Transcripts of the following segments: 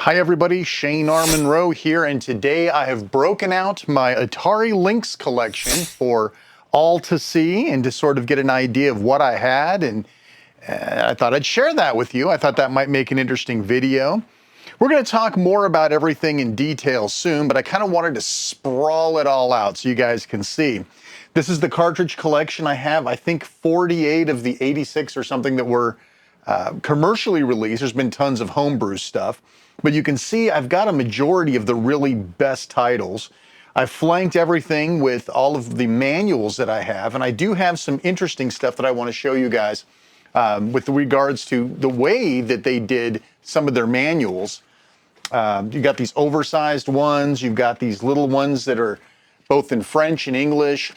Hi everybody, Shane R. Monroe here, and today I have broken out my Atari Lynx collection for all to see and to sort of get an idea of what I had, and I thought I'd share that with you. I thought that might make an interesting video. We're going to talk more about everything in detail soon, but I kind of wanted to sprawl it all out so you guys can see. This is the cartridge collection I have. I think 48 of the 86 or something that were commercially released. There's been tons of homebrew stuff, but you can see I've got a majority of the really best titles. I've flanked everything with all of the manuals that I have, and I do have some interesting stuff that I want to show you guys with regards to the way that they did some of their manuals. You got these oversized ones, you've got these little ones that are both in French and English.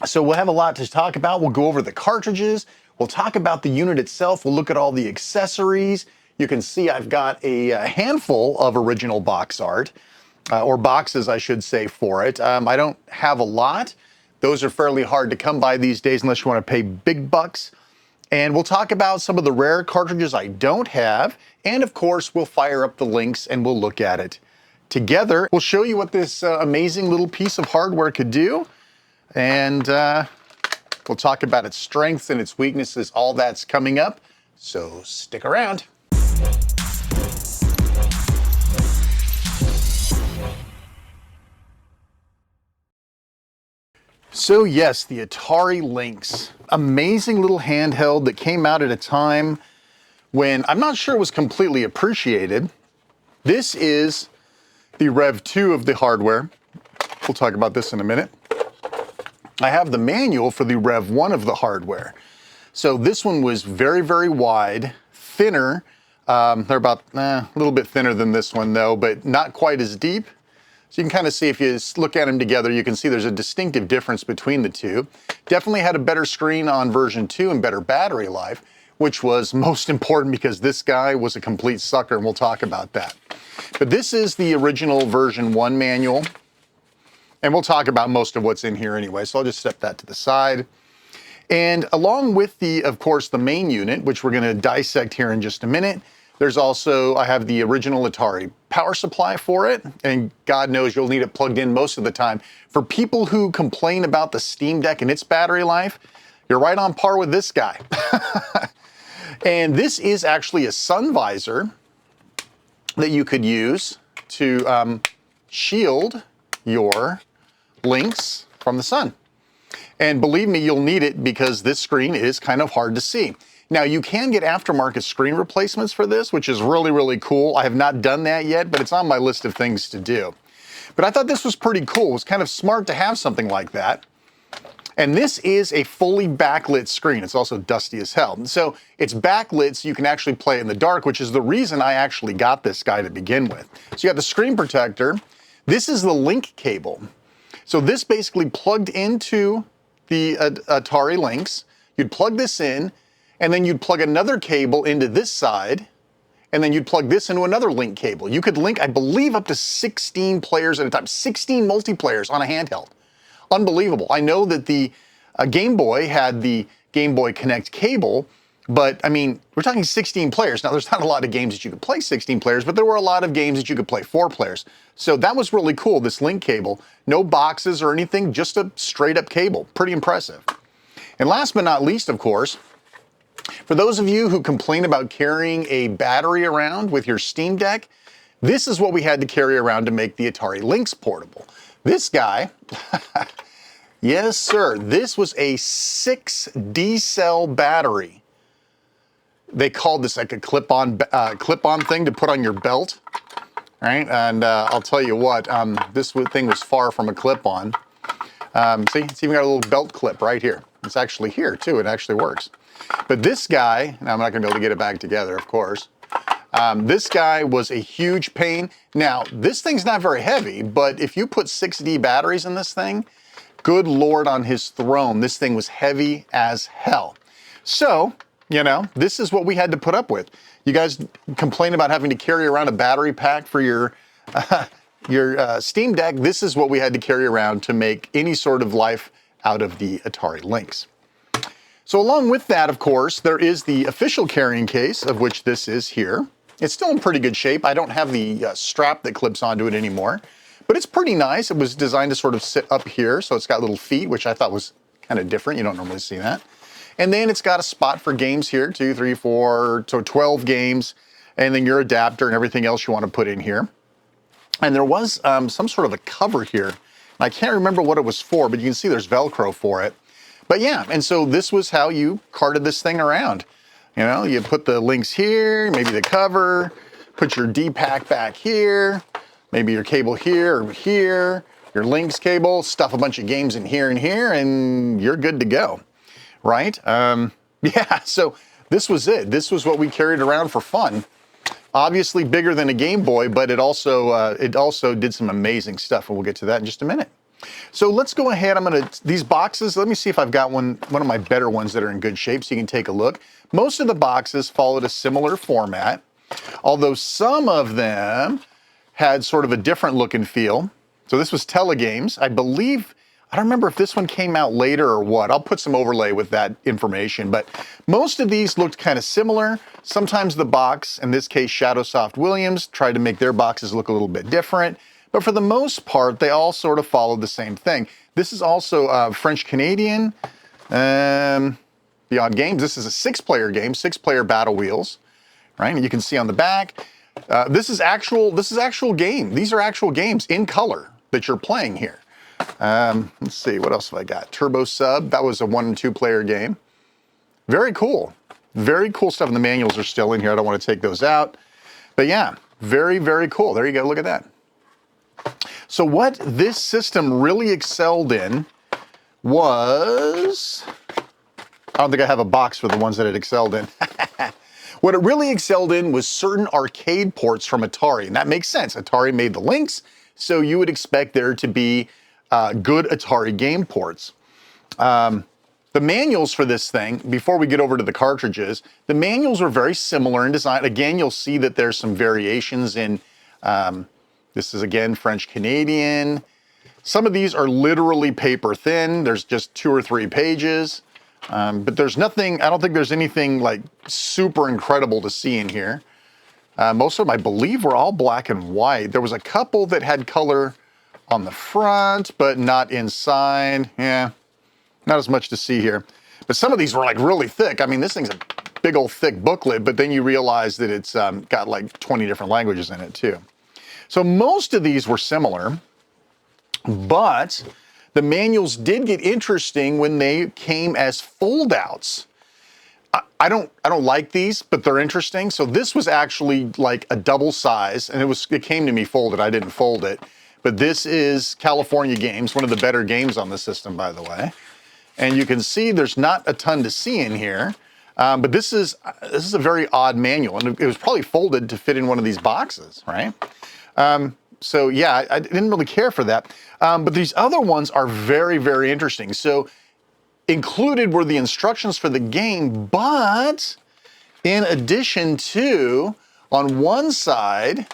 So we'll have a lot to talk about. We'll go over the cartridges. We'll talk about the unit itself. We'll look at all the accessories. You can see I've got a handful of original box art, or boxes I should say, for it. I don't have a lot. Those are fairly hard to come by these days unless you want to pay big bucks. And we'll talk about some of the rare cartridges I don't have. And of course, we'll fire up the Lynx and we'll look at it together. We'll show you what this amazing little piece of hardware could do. And we'll talk about its strengths and its weaknesses. All that's coming up. So stick around. So yes, the Atari Lynx. Amazing little handheld that came out at a time when I'm not sure it was completely appreciated. This is the Rev 2 of the hardware. We'll talk about this in a minute. I have the manual for the Rev 1 of the hardware. So this one was very, very wide, thinner. They're about a little bit thinner than this one though, but not quite as deep. So you can kind of see, if you look at them together, you can see there's a distinctive difference between the two. Definitely had a better screen on version 2 and better battery life, which was most important because this guy was a complete sucker, and we'll talk about that. But this is the original version 1 manual, and we'll talk about most of what's in here anyway, so I'll just step that to the side. And along with the, of course, the main unit, which we're going to dissect here in just a minute, there's also, I have the original Atari power supply for it, and God knows you'll need it plugged in most of the time. For people who complain about the Steam Deck and its battery life, you're right on par with this guy. And this is actually a sun visor that you could use to shield your Lynx from the sun. And believe me, you'll need it because this screen is kind of hard to see. Now, you can get aftermarket screen replacements for this, which is really, really cool. I have not done that yet, but it's on my list of things to do. But I thought this was pretty cool. It was kind of smart to have something like that. And this is a fully backlit screen. It's also dusty as hell. And so it's backlit so you can actually play it in the dark, which is the reason I actually got this guy to begin with. So you got the screen protector. This is the link cable. So this basically plugged into the Atari Lynx. You'd plug this in, and then you'd plug another cable into this side, and then you'd plug this into another link cable. You could link, I believe, up to 16 players at a time, 16 multiplayers on a handheld. Unbelievable. I know that the Game Boy had the Game Boy Connect cable, but I mean, we're talking 16 players. Now, there's not a lot of games that you could play 16 players, but there were a lot of games that you could play 4 players. So that was really cool, this link cable. No boxes or anything, just a straight up cable. Pretty impressive. And last but not least, of course, for those of you who complain about carrying a battery around with your Steam Deck, this is what we had to carry around to make the Atari Lynx portable. This guy, yes sir, this was a 6 D-cell battery. They called this like a clip-on thing to put on your belt, right? And I'll tell you what, this thing was far from a clip-on. See, it's even got a little belt clip right here. It's actually here too, it actually works. But this guy, and I'm not gonna be able to get it back together, of course. This guy was a huge pain. Now, this thing's not very heavy, but if you put 6D batteries in this thing, good Lord on his throne, this thing was heavy as hell. So, you know, this is what we had to put up with. You guys complain about having to carry around a battery pack for your Steam Deck. This is what we had to carry around to make any sort of life out of the Atari Lynx. So along with that, of course, there is the official carrying case, of which this is here. It's still in pretty good shape. I don't have the strap that clips onto it anymore, but it's pretty nice. It was designed to sort of sit up here, so it's got little feet, which I thought was kind of different. You don't normally see that. And then it's got a spot for games here, 2, 3, 4, so 12 games, and then your adapter and everything else you want to put in here. And there was some sort of a cover here. I can't remember what it was for, but you can see there's Velcro for it. But yeah, and so this was how you carted this thing around. You know, you put the Lynx here, maybe the cover, put your D-pack back here, maybe your cable here or here, your Lynx cable, stuff a bunch of games in here and you're good to go, right? Yeah, so this was it. This was what we carried around for fun. Obviously bigger than a Game Boy, but it also did some amazing stuff, and we'll get to that in just a minute. So let's go ahead. These boxes, let me see if I've got one of my better ones that are in good shape so you can take a look. Most of the boxes followed a similar format, although some of them had sort of a different look and feel. So this was Telegames. I believe, I don't remember if this one came out later or what. I'll put some overlay with that information, but most of these looked kind of similar. Sometimes the box, in this case, Shadowsoft Williams, tried to make their boxes look a little bit different. But for the most part, they all sort of followed the same thing. This is also French-Canadian, Beyond Games. This is a 6-player game, 6-player battle wheels, right? And you can see on the back, this is actual game. These are actual games in color that you're playing here. Let's see, what else have I got? Turbo Sub, that was a 1- and 2-player game. Very cool. Very cool stuff, and the manuals are still in here. I don't want to take those out. But yeah, very, very cool. There you go, look at that. So what this system really excelled in was, I don't think I have a box for the ones that it excelled in. What it really excelled in was certain arcade ports from Atari, and that makes sense. Atari made the Lynx, so you would expect there to be good Atari game ports. The manuals for this thing, before we get over to the cartridges, the manuals were very similar in design. Again, you'll see that there's some variations in, this is again French-Canadian. Some of these are literally paper thin. There's just 2 or 3 pages. But there's nothing, I don't think there's anything like super incredible to see in here. Most of them, I believe, were all black and white. There was a couple that had color on the front, but not inside. Yeah, not as much to see here. But some of these were like really thick. I mean, this thing's a big old thick booklet, but then you realize that it's got like 20 different languages in it too. So most of these were similar, but the manuals did get interesting when they came as foldouts. I don't like these, but they're interesting. So this was actually like a double size, and it came to me folded. I didn't fold it, but this is California Games, one of the better games on the system, by the way. And you can see there's not a ton to see in here, but this is a very odd manual, and it was probably folded to fit in one of these boxes, right? So yeah, I didn't really care for that. But these other ones are very, very interesting. So included were the instructions for the game, but in addition to, on one side,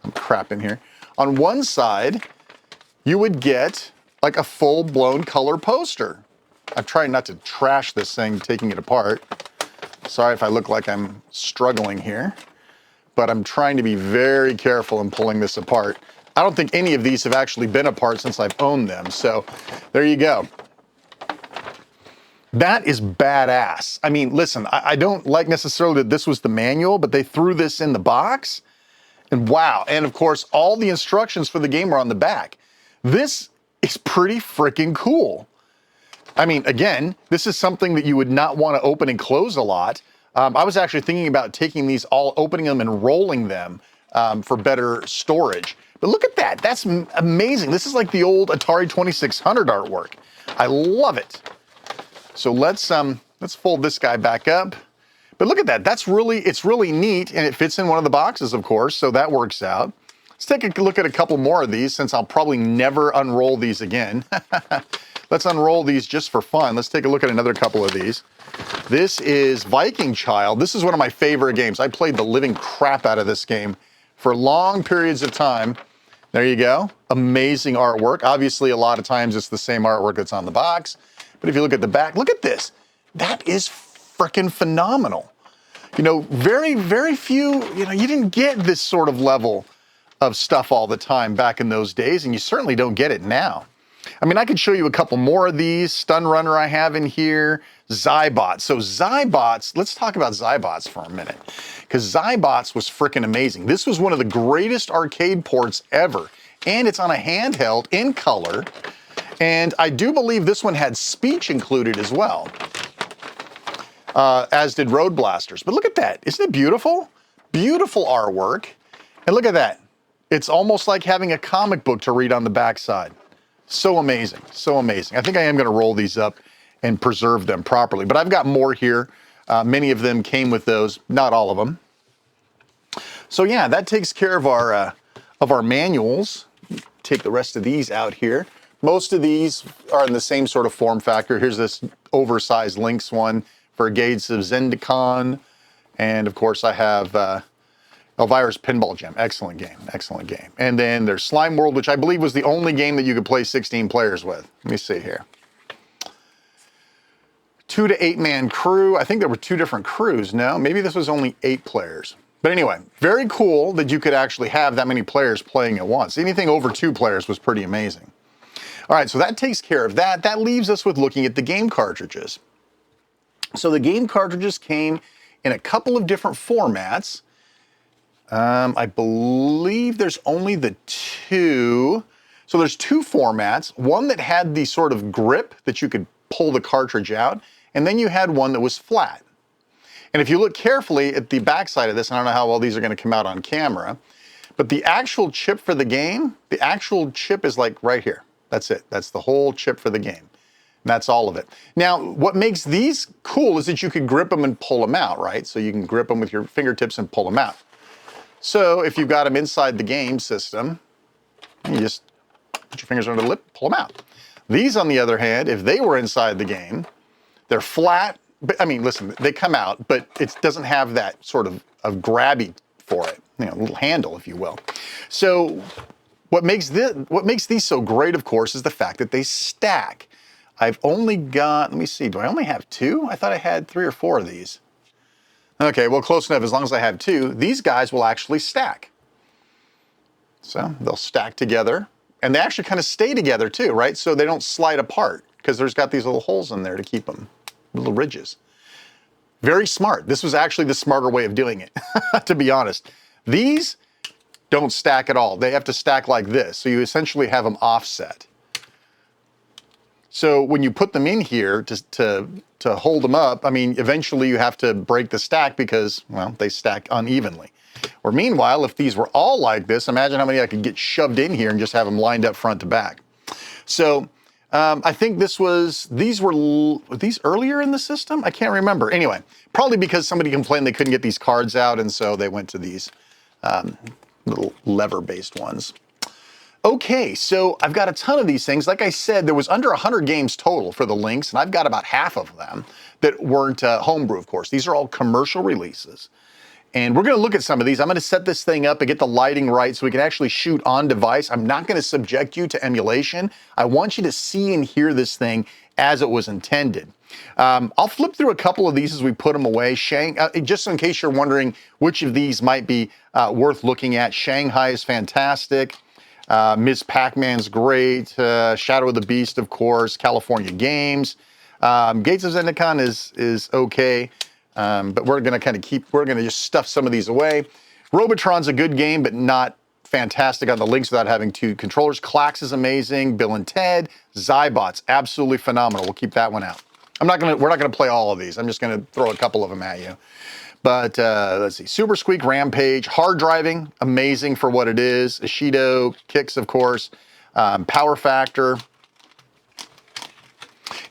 I'm crapping here, on one side, you would get like a full-blown color poster. I'm trying not to trash this thing, taking it apart. Sorry if I look like I'm struggling here, but I'm trying to be very careful in pulling this apart. I don't think any of these have actually been apart since I've owned them, so there you go. That is badass. I mean, listen, I don't like necessarily that this was the manual, but they threw this in the box, and wow. And of course, all the instructions for the game are on the back. This is pretty freaking cool. I mean, again, this is something that you would not want to open and close a lot. I was actually thinking about taking these all, opening them and rolling them for better storage. But look at that, that's amazing. This is like the old Atari 2600 artwork. I love it. So let's fold this guy back up. But look at that, it's really neat, and it fits in one of the boxes, of course, so that works out. Let's take a look at a couple more of these, since I'll probably never unroll these again. Let's unroll these just for fun. Let's take a look at another couple of these. This is Viking Child. This is one of my favorite games. I played the living crap out of this game for long periods of time. There you go. Amazing artwork. Obviously, a lot of times it's the same artwork that's on the box. But if you look at the back, look at this. That is freaking phenomenal. You know, very, very few, you know, you didn't get this sort of level of stuff all the time back in those days, and you certainly don't get it now. I mean, I could show you a couple more of these. Stun Runner I have in here. Zybots. So Zybots, let's talk about Zybots for a minute, because Zybots was freaking amazing. This was one of the greatest arcade ports ever, and it's on a handheld in color, and I do believe this one had speech included as well, as did Road Blasters. But look at that. Isn't it beautiful? Beautiful artwork. And look at that. It's almost like having a comic book to read on the backside. So amazing, so amazing. I think I am going to roll these up and preserve them properly. But I've got more here. Many of them came with those, not all of them. So yeah, that takes care of our manuals. Take the rest of these out here. Most of these are in the same sort of form factor. Here's this oversized Lynx one for Gates of Zendikon. And of course I have Elvira's Pinball Gem. Excellent game, excellent game. And then there's Slime World, which I believe was the only game that you could play 16 players with. Let me see here. 2 to 8 man crew. I think there were 2 different crews. No, maybe this was only 8 players. But anyway, very cool that you could actually have that many players playing at once. Anything over 2 players was pretty amazing. All right, so that takes care of that. That leaves us with looking at the game cartridges. So the game cartridges came in a couple of different formats. I believe there's only the 2. So there's 2 formats. One that had the sort of grip that you could pull the cartridge out, and then you had one that was flat. And if you look carefully at the backside of this, and I don't know how well these are going to come out on camera, but the actual chip for the game, the actual chip is like right here. That's it. That's the whole chip for the game. And that's all of it. Now, what makes these cool is that you can grip them and pull them out, right? So you can grip them with your fingertips and pull them out. So if you've got them inside the game system, you just put your fingers under the lip, pull them out. These, on the other hand, if they were inside the game, they're flat. But I mean, listen, they come out, but it doesn't have that sort of grabby for it, you know, a little handle, if you will. So what makes these so great, of course, is the fact that they stack. I've only got, let me see, do I only have 2? I thought I had 3 or 4 of these. Okay, well, close enough. As long as I have 2, these guys will actually stack. So they'll stack together, and they actually kind of stay together too, right? So they don't slide apart because there's got these little holes in there to keep them, little ridges. Very smart. This was actually the smarter way of doing it, to be honest. These don't stack at all. They have to stack like this. So you essentially have them offset. So when you put them in here to hold them up, I mean, eventually you have to break the stack because, well, they stack unevenly. Or meanwhile, if these were all like this, imagine how many I could get shoved in here and just have them lined up front to back. So I think these were these earlier in the system? I can't remember. Anyway, probably because somebody complained they couldn't get these cards out, and so they went to these little lever-based ones. Okay, so I've got a ton of these things. Like I said, there was under 100 games total for the Lynx, and I've got about half of them that weren't homebrew, of course. These are all commercial releases. And we're going to look at some of these. I'm going to set this thing up and get the lighting right so we can actually shoot on device. I'm not going to subject you to emulation. I want you to see and hear this thing as it was intended. I'll flip through a couple of these as we put them away. Just in case you're wondering which of these might be worth looking at, Shanghai is fantastic. Ms. Pac-Man's great. Shadow of the Beast, of course. California Games. Gates of Zendikon is okay. But we're going to just stuff some of these away. Robotron's a good game, but not fantastic on the Lynx without having 2 controllers. Klax is amazing. Bill and Ted. Zybots, absolutely phenomenal. We'll keep that one out. We're not going to play all of these. I'm just going to throw a couple of them at you. But let's see, Super Squeak, Rampage, Hard Driving, amazing for what it is. Ishido, Kicks, of course, Power Factor.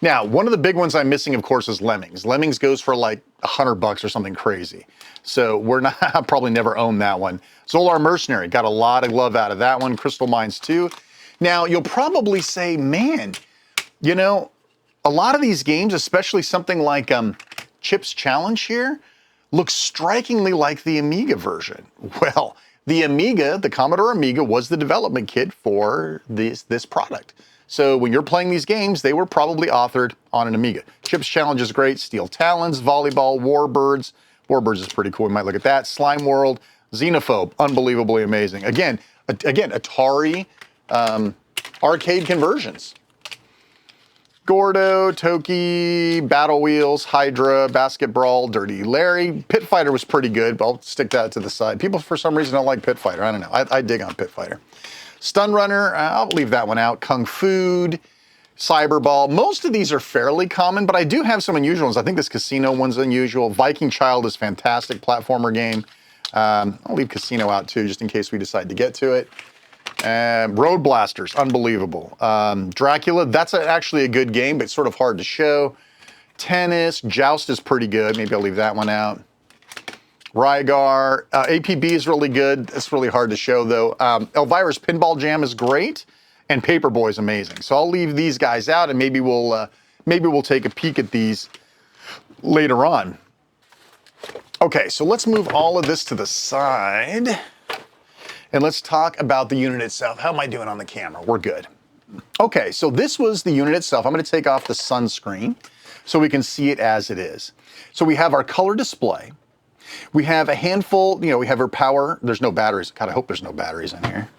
Now, one of the big ones I'm missing, of course, is Lemmings. Lemmings goes for like $100 or something crazy. So we're not, I'll probably never own that one. Zolar Mercenary, got a lot of love out of that one. Crystal Mines too. Now, you'll probably say, man, you know, a lot of these games, especially something like Chip's Challenge here, looks strikingly like the Amiga version. Well, the Amiga, the Commodore Amiga, was the development kit for this product. So when you're playing these games, they were probably authored on an Amiga. Chip's Challenge is great. Steel Talons, Volleyball, Warbirds, Warbirds is pretty cool. We might look at that. Slime World, Xenophobe, unbelievably amazing. Again, Atari arcade conversions. Gordo, Toki, Battle Wheels, Hydra, Basket Brawl, Dirty Larry. Pit Fighter was pretty good, but I'll stick that to the side. People, for some reason, don't like Pit Fighter. I don't know. I dig on Pit Fighter. Stun Runner, I'll leave that one out. Kung Fu, Cyberball. Most of these are fairly common, but I do have some unusual ones. I think this Casino one's unusual. Viking Child is fantastic platformer game. I'll leave Casino out too, just in case we decide to get to it. Road Blasters, unbelievable. Dracula, that's actually a good game, but it's sort of hard to show. Tennis, Joust is pretty good. Maybe I'll leave that one out. Rygar, APB is really good. It's really hard to show though. Elvira's Pinball Jam is great, and Paperboy is amazing. So I'll leave these guys out, and maybe we'll take a peek at these later on. Okay, so let's move all of this to the side. And let's talk about the unit itself. How am I doing on the camera? We're good. Okay, so this was the unit itself. I'm gonna take off the sunscreen so we can see it as it is. So we have our color display. We have a handful, we have our power. There's no batteries. God, I hope there's no batteries in here.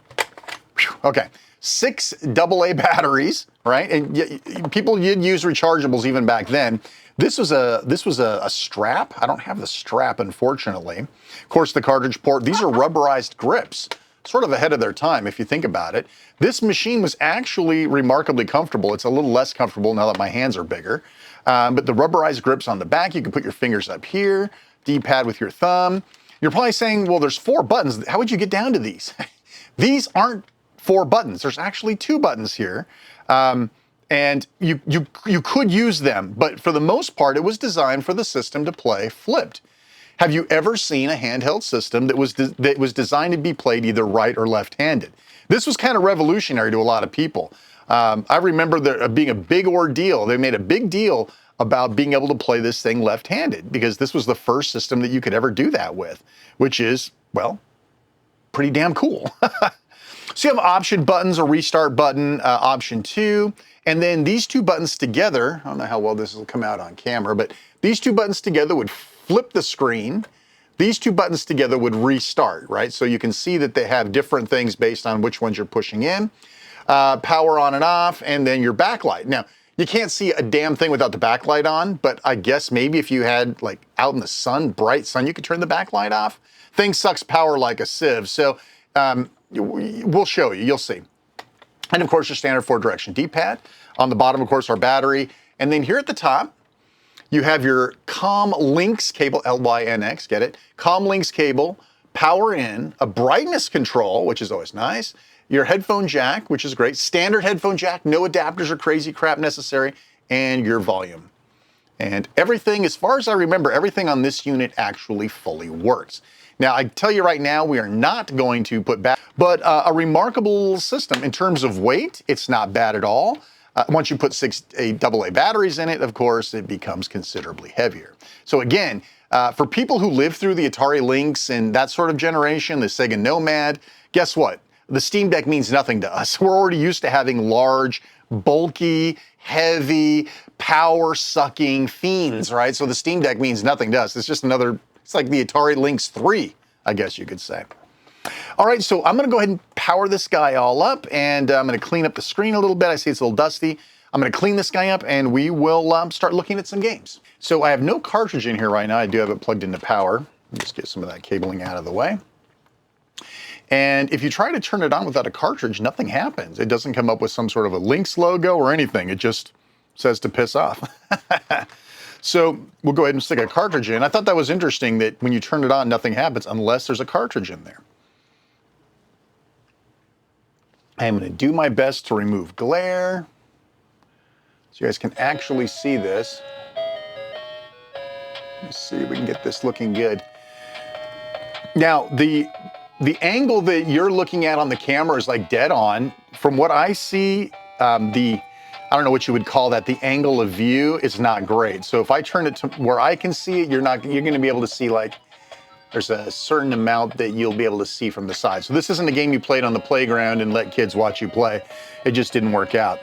Whew. Okay, 6 AA batteries, right? And people did use rechargeables even back then. This was a strap. I don't have the strap, unfortunately. Of course, the cartridge port. These are rubberized grips. Sort of ahead of their time, if you think about it. This machine was actually remarkably comfortable. It's a little less comfortable now that my hands are bigger. But the rubberized grips on the back, you can put your fingers up here, D-pad with your thumb. You're probably saying, well, there's 4 buttons. How would you get down to these? These aren't 4 buttons. There's actually 2 buttons here. And you could use them, but for the most part, it was designed for the system to play flipped. Have you ever seen a handheld system that was designed to be played either right or left-handed? This was kind of revolutionary to a lot of people. I remember there being a big ordeal. They made a big deal about being able to play this thing left-handed because this was the first system that you could ever do that with, which is, well, pretty damn cool. So you have option buttons, a restart button, option 2, and then these 2 buttons together, I don't know how well this will come out on camera, but these 2 buttons together would flip the screen. These 2 buttons together would restart, right? So you can see that they have different things based on which ones you're pushing in. Power on and off, and then your backlight. Now, you can't see a damn thing without the backlight on, but I guess maybe if you had, like, out in the sun, bright sun, you could turn the backlight off. Thing sucks power like a sieve. So we'll show you, you'll see. And of course, your standard 4-direction D-pad. On the bottom, of course, our battery. And then here at the top, you have your Lynx cable, L-Y-N-X, get it? Lynx cable, power in, a brightness control, which is always nice, your headphone jack, which is great, standard headphone jack, no adapters or crazy crap necessary, and your volume. And everything, as far as I remember, everything on this unit actually fully works. Now, I tell you right now, we are not going to put back, but a remarkable system in terms of weight. It's not bad at all. Once you put 6 AA batteries in it, of course, it becomes considerably heavier. So again, for people who lived through the Atari Lynx and that sort of generation, the Sega Nomad, guess what? The Steam Deck means nothing to us. We're already used to having large, bulky, heavy, power-sucking fiends, right? So the Steam Deck means nothing to us. It's just another, it's like the Atari Lynx 3, I guess you could say. All right, so I'm gonna go ahead and power this guy all up, and I'm gonna clean up the screen a little bit. I see it's a little dusty. I'm gonna clean this guy up, and we will start looking at some games. So I have no cartridge in here right now. I do have it plugged into power. Just get some of that cabling out of the way. And if you try to turn it on without a cartridge, nothing happens. It doesn't come up with some sort of a Lynx logo or anything. It just says to piss off. So we'll go ahead and stick a cartridge in. I thought that was interesting that when you turn it on, nothing happens unless there's a cartridge in there. I am going to do my best to remove glare so you guys can actually see this. Let's see if we can get this looking good. Now, the angle that you're looking at on the camera is like dead on. From what I see, I don't know what you would call that, the angle of view is not great. So if I turn it to where I can see it, you're going to be able to see, like, there's a certain amount that you'll be able to see from the side. So this isn't a game you played on the playground and let kids watch you play. It just didn't work out.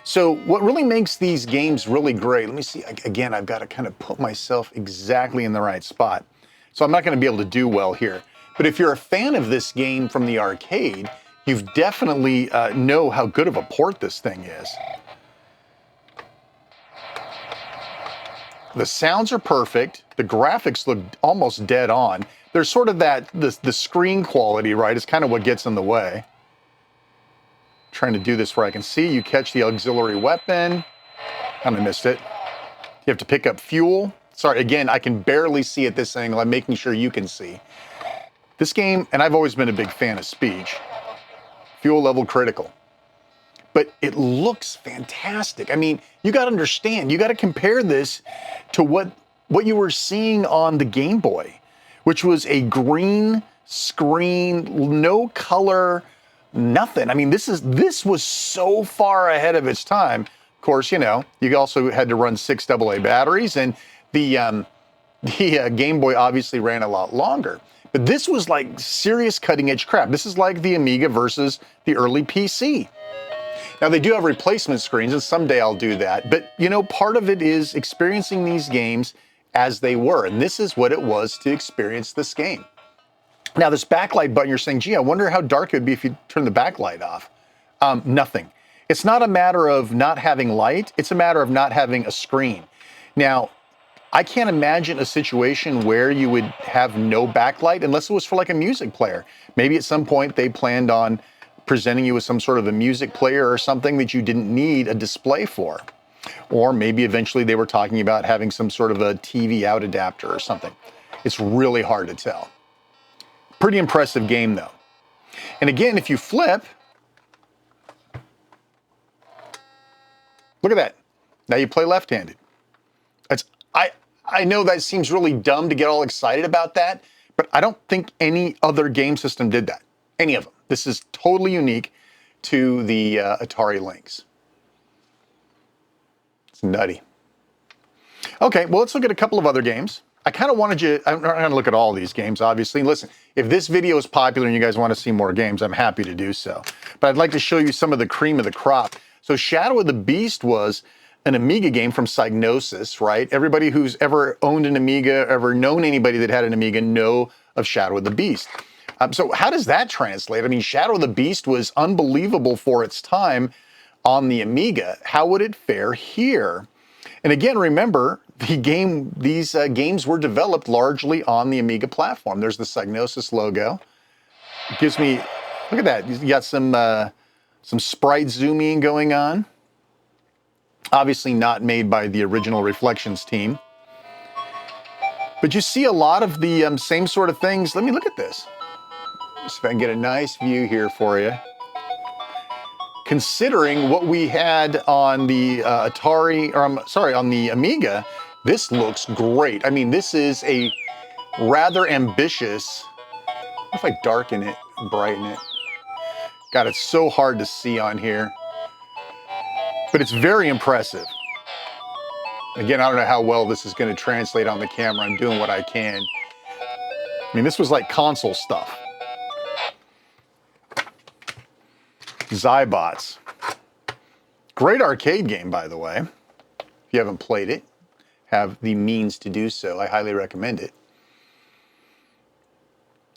So what really makes these games really great, let me see, again, I've got to kind of put myself exactly in the right spot. So I'm not going to be able to do well here. But if you're a fan of this game from the arcade, you've definitely know how good of a port this thing is. The sounds are perfect. The graphics look almost dead on. There's sort of that, the screen quality, right, is kind of what gets in the way. Trying to do this where I can see. You catch the auxiliary weapon. Kind of missed it. You have to pick up fuel. Sorry, again, I can barely see at this angle. I'm making sure you can see. This game, and I've always been a big fan of Speech, fuel level critical. But it looks fantastic. I mean, you got to understand, you got to compare this to what you were seeing on the Game Boy, which was a green screen, no color, nothing. I mean, this was so far ahead of its time. Of course, you know, you also had to run 6 AA batteries, and the Game Boy obviously ran a lot longer. But this was like serious cutting edge crap. This is like the Amiga versus the early PC. Now they do have replacement screens, and someday I'll do that. But you know, part of it is experiencing these games as they were. And this is what it was to experience this game. Now this backlight button, you're saying, gee, I wonder how dark it would be if you turn the backlight off. Nothing. It's not a matter of not having light. It's a matter of not having a screen. Now, I can't imagine a situation where you would have no backlight unless it was for like a music player. Maybe at some point they planned on presenting you with some sort of a music player or something that you didn't need a display for. Or maybe eventually they were talking about having some sort of a TV out adapter or something. It's really hard to tell. Pretty impressive game though. And again, if you flip, look at that. Now you play left-handed. I know that seems really dumb to get all excited about that, but I don't think any other game system did that. Any of them. This is totally unique to the Atari Lynx. It's nutty. Okay, well, let's look at a couple of other games. I kind of wanted you, I'm not going to look at all these games, obviously. Listen, if this video is popular and you guys want to see more games, I'm happy to do so. But I'd like to show you some of the cream of the crop. So Shadow of the Beast was an Amiga game from Psygnosis, right? Everybody who's ever owned an Amiga, ever known anybody that had an Amiga know of Shadow of the Beast. So how does that translate? I mean, Shadow of the Beast was unbelievable for its time on the Amiga. How would it fare here? And again, remember, these games were developed largely on the Amiga platform. There's the Psygnosis logo. It gives me, look at that. You got some sprite zooming going on. Obviously not made by the original Reflections team. But you see a lot of the same sort of things. Let me look at this. See if I can get a nice view here for you. Considering what we had on the on the Amiga, this looks great. I mean, this is a rather ambitious, what if I darken it, brighten it? God, it's so hard to see on here. But it's very impressive. Again, I don't know how well this is going to translate on the camera. I'm doing what I can. I mean, this was like console stuff. Zybots. Great arcade game, by the way. If you haven't played it, have the means to do so, I highly recommend it.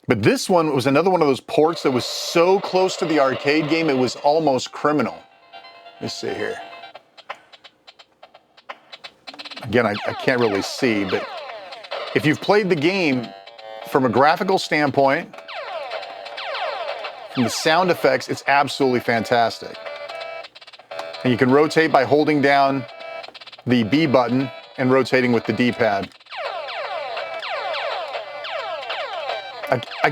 But this one was another one of those ports that was so close to the arcade game, it was almost criminal. Let's see here. Again, I can't really see, but if you've played the game from a graphical standpoint, from the sound effects, it's absolutely fantastic. And you can rotate by holding down the B button and rotating with the D-pad.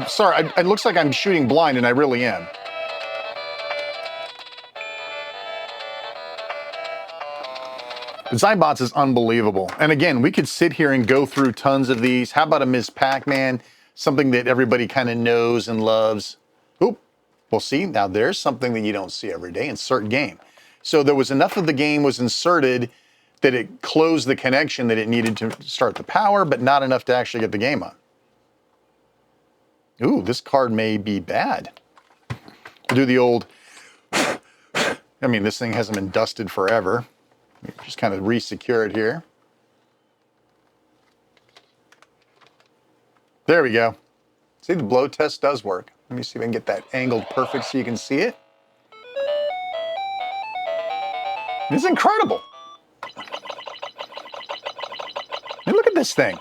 Sorry, it looks like I'm shooting blind, and I really am. Zybots is unbelievable. And again, we could sit here and go through tons of these. How about a Ms. Pac-Man? Something that everybody kind of knows and loves. Oop. Well, see, now there's something that you don't see every day. Insert game. So there was enough of the game was inserted that it closed the connection that it needed to start the power, but not enough to actually get the game on. Ooh, this card may be bad. We'll do the old, I mean, this thing hasn't been dusted forever. Just kind of re-secure it here. There we go. See, the blow test does work. Let me see if I can get that angled perfect so you can see it. It's incredible. And look at this thing.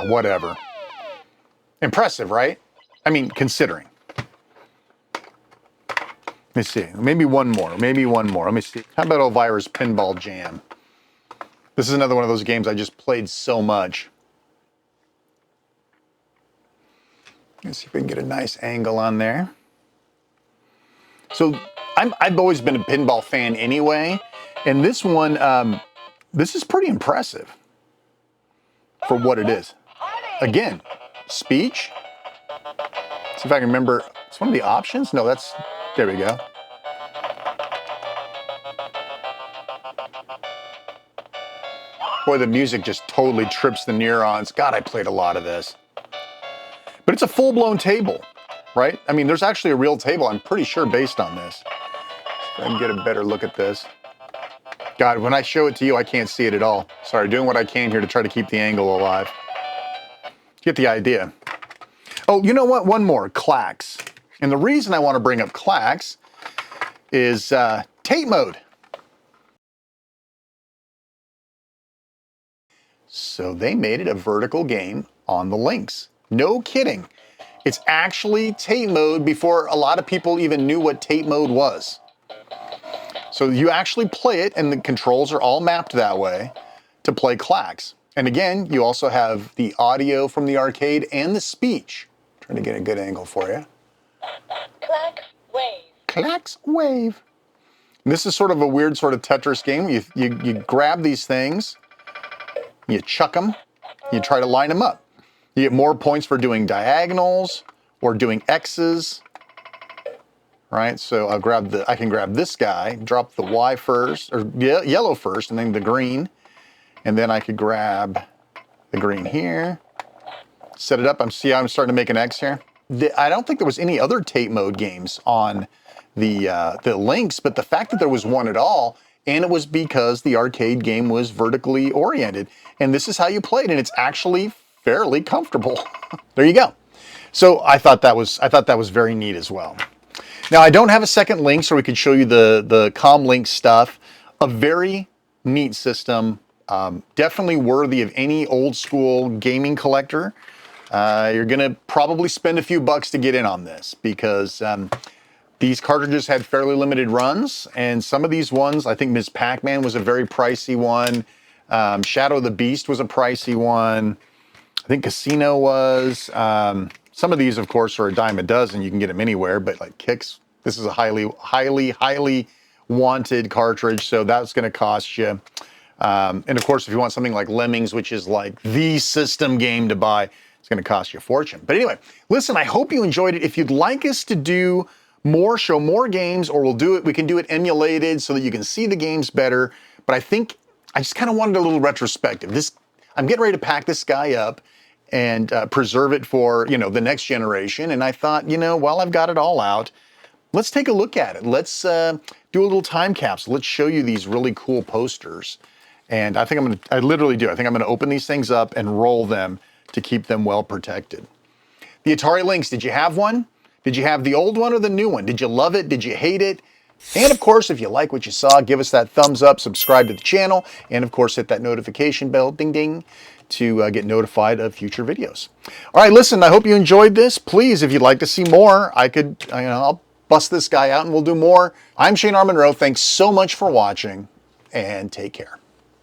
Whatever. Impressive, right? I mean, considering. Let me see. Maybe one more. Maybe one more. Let me see. How about Elvira's Pinball Jam? This is another one of those games I just played so much. Let's see if we can get a nice angle on there. So I've always been a pinball fan anyway, and this one, this is pretty impressive for what it is. Again, speech. See if I can remember. It's one of the options. No, that's, there we go. Boy, the music just totally trips the neurons. God, I played a lot of this. But it's a full-blown table, right? I mean, there's actually a real table, I'm pretty sure, based on this. So I can get a better look at this. God, when I show it to you, I can't see it at all. Sorry, doing what I can here to try to keep the angle alive. Get the idea. Oh, you know what? One more, clacks. And the reason I want to bring up clacks is tape mode. So they made it a vertical game on the Lynx. No kidding. It's actually tape mode before a lot of people even knew what tape mode was. So you actually play it, and the controls are all mapped that way to play clacks. And again, you also have the audio from the arcade and the speech. Trying to get a good angle for you. Clack, wave. Clacks, wave. And this is sort of a weird sort of Tetris game. You grab these things, you chuck them, you try to line them up. You get more points for doing diagonals or doing X's, right? So I can grab this guy, drop the Y first, or yellow first, and then the green. And then I could grab the green here, set it up. I'm starting to make an X here. I don't think there was any other tape mode games on the Lynx, but the fact that there was one at all, and it was because the arcade game was vertically oriented. And this is how you played, and it's actually fairly comfortable. There you go. So I thought that was very neat as well. Now I don't have a second Lynx, so we could show you the Lynx stuff. A very neat system, definitely worthy of any old school gaming collector. You're gonna probably spend a few bucks to get in on this because these cartridges had fairly limited runs, and some of these ones, I think Ms. Pac-Man was a very pricey one. Shadow of the Beast was a pricey one. I think Casino was. Some of these, of course, are a dime a dozen. You can get them anywhere, but like Kicks, this is a highly wanted cartridge, so that's going to cost you. And of course, if you want something like Lemmings, which is like the system game to buy, it's going to cost you a fortune. But anyway, listen, I hope you enjoyed it. If you'd like us to do more, show more games, or we can do it emulated so that you can see the games better. But I think I just kind of wanted a little retrospective. I'm getting ready to pack this guy up and preserve it for, the next generation. And I thought, while I've got it all out, let's take a look at it. Let's do a little time capsule. Let's show you these really cool posters. And I think I literally do. I think I'm gonna open these things up and roll them to keep them well protected. The Atari Lynx, did you have one? Did you have the old one or the new one? Did you love it? Did you hate it? And of course, if you like what you saw, give us that thumbs up, subscribe to the channel, and of course, hit that notification bell, ding ding, to get notified of future videos. All right, listen, I hope you enjoyed this. Please, if you'd like to see more, I'll bust this guy out and we'll do more. I'm Shane R. Monroe. Thanks so much for watching, and take care.